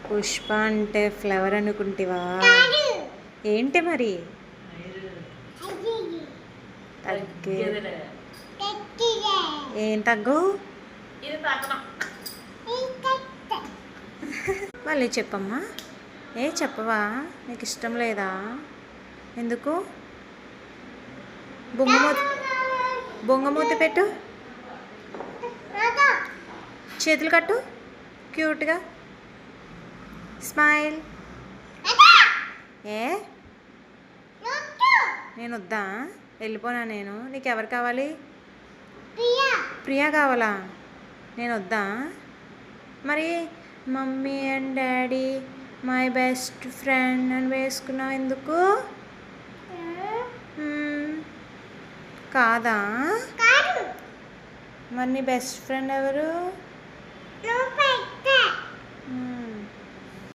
పుష్ప అంటే ఫ్లవర్ అనుకుంటివా? ఏంటి మరి? ఏం తగ్గు? మళ్ళీ చెప్పమ్మా. చెప్పవా? నీకు ఇష్టం లేదా? ఎందుకు? బొంగమూతి పెట్టు, చేతులు కట్టు క్యూట్గా, స్మైల్. నేను వద్దా? వెళ్ళిపోనా నేను? నీకు ఎవరు కావాలి? ప్రియా కావాలా? నేను వద్దా? మరి mummy and daddy my best friend అని వేసుకున్నావు ఎందుకు? కాదా? మరి నీ బెస్ట్ ఫ్రెండ్ ఎవరు?